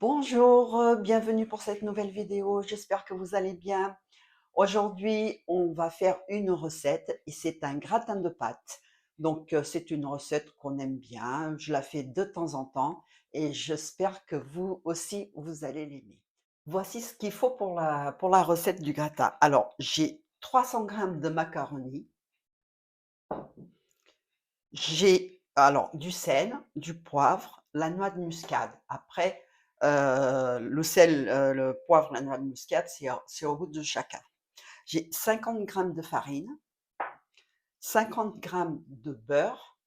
Bonjour, bienvenue pour cette nouvelle vidéo. J'espère que vous allez bien. Aujourd'hui, on va faire une recette et c'est un gratin de pâtes. Donc, c'est une recette qu'on aime bien. Je la fais de temps en temps et j'espère que vous aussi, vous allez l'aimer. Voici ce qu'il faut pour la recette du gratin. Alors, j'ai 300 grammes de macaroni. J'ai alors du sel, du poivre, la noix de muscade. Après, le sel, le poivre, la noix de muscade, c'est au goût de chacun. J'ai 50 grammes de farine, 50 grammes de beurre,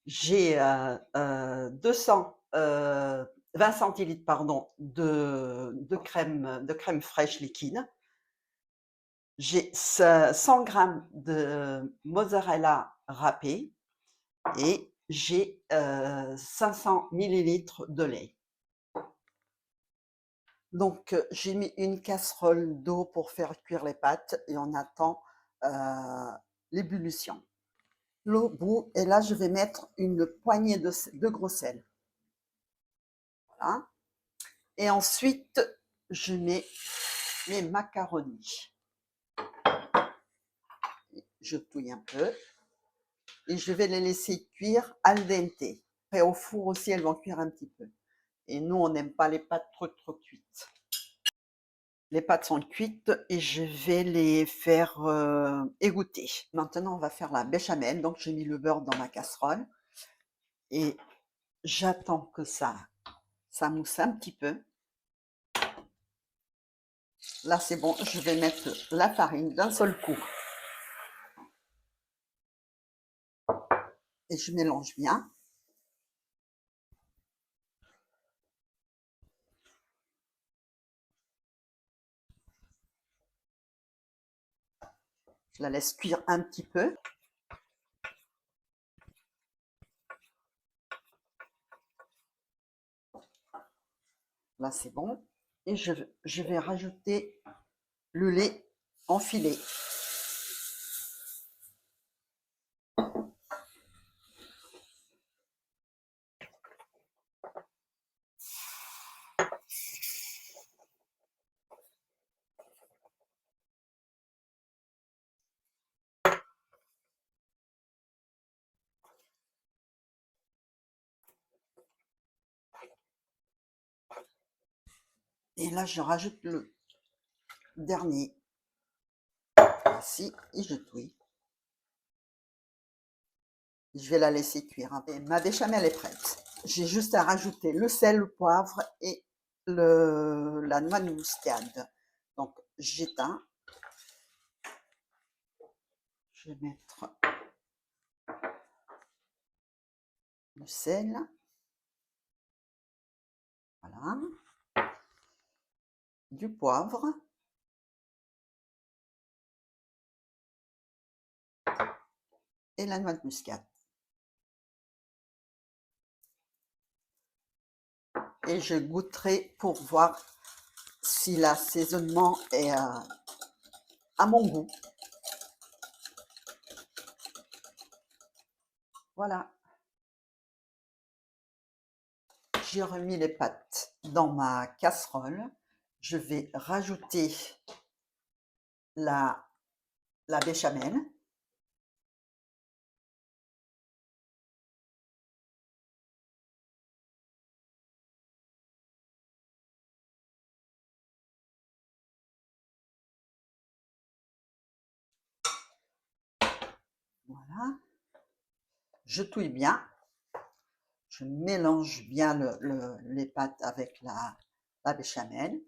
j'ai 20 centilitres pardon, de crème fraîche liquide, j'ai 100 grammes de mozzarella râpé, et j'ai 500 millilitres de lait. Donc, j'ai mis une casserole d'eau pour faire cuire les pâtes et on attend l'ébullition. L'eau bout, et là, je vais mettre une poignée de gros sel. Voilà. Et ensuite, je mets mes macaronis. Je touille un peu et je vais les laisser cuire al dente. Et au four aussi, elles vont cuire un petit peu. Et nous, on n'aime pas les pâtes trop cuites. Les pâtes sont cuites et je vais les faire égoutter. Maintenant, on va faire la béchamel. Donc, j'ai mis le beurre dans ma casserole et j'attends que ça mousse un petit peu. Là, c'est bon. Je vais mettre la farine d'un seul coup et je mélange bien. Je la laisse cuire un petit peu. Là, c'est bon. Et je vais rajouter le lait enfilé. Et là, je rajoute le dernier. Ainsi, et je touille. Je vais la laisser cuire. Et ma béchamel est prête. J'ai juste à rajouter le sel, le poivre et la noix de muscade. Donc, j'éteins. Je vais mettre le sel. Voilà. Du poivre. Et la noix de muscade. Et je goûterai pour voir si l'assaisonnement est à mon goût. Voilà. J'ai remis les pâtes dans ma casserole. Je vais rajouter la béchamel. Voilà. Je touille bien. Je mélange bien les pâtes avec la béchamel.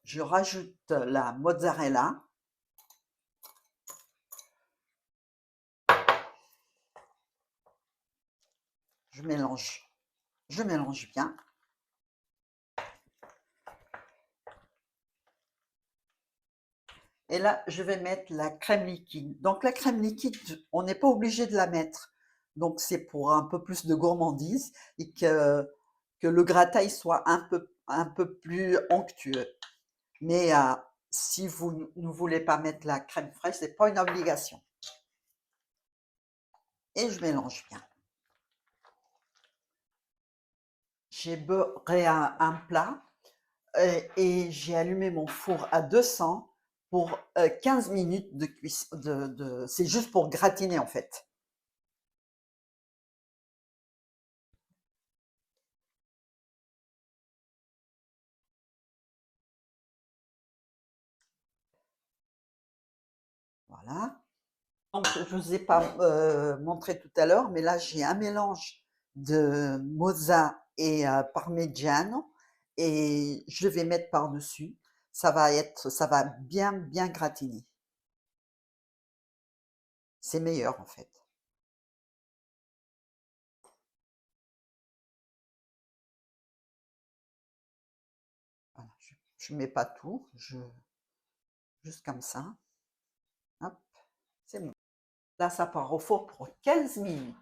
Je rajoute la mozzarella. Je mélange bien. Et là, je vais mettre la crème liquide. Donc la crème liquide, on n'est pas obligé de la mettre. Donc c'est pour un peu plus de gourmandise et que le gratin soit un peu plus onctueux. Mais si vous ne voulez pas mettre la crème fraîche, ce n'est pas une obligation. Et je mélange bien. j'ai beurré un plat et j'ai allumé mon four à 200 pour 15 minutes de cuisson. C'est juste pour gratiner en fait. Voilà. Donc, je ne vous ai pas montré tout à l'heure, mais là, j'ai un mélange de mozza et parmigiano et je vais mettre par-dessus. Ça va bien, bien gratiner. C'est meilleur en fait. Voilà, je mets pas tout, juste comme ça. Hop, c'est bon. Là, ça part au four pour 15 minutes.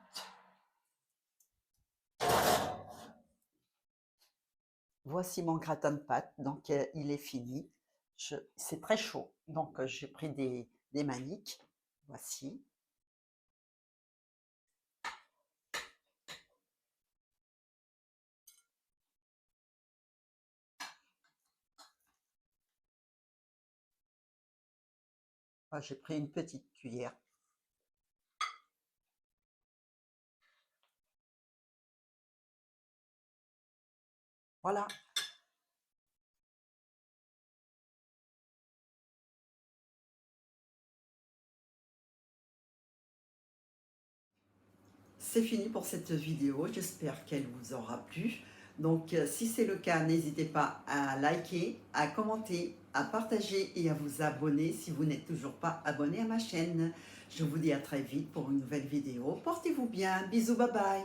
Voici mon gratin de pâte, donc il est fini. C'est très chaud, donc j'ai pris des maniques. Voici. Moi, j'ai pris une petite cuillère. Voilà. C'est fini pour cette vidéo, j'espère qu'elle vous aura plu. Donc si c'est le cas, n'hésitez pas à liker, à commenter, à partager et à vous abonner si vous n'êtes toujours pas abonné à ma chaîne. Je vous dis à très vite pour une nouvelle vidéo. Portez-vous bien, bisous, bye bye.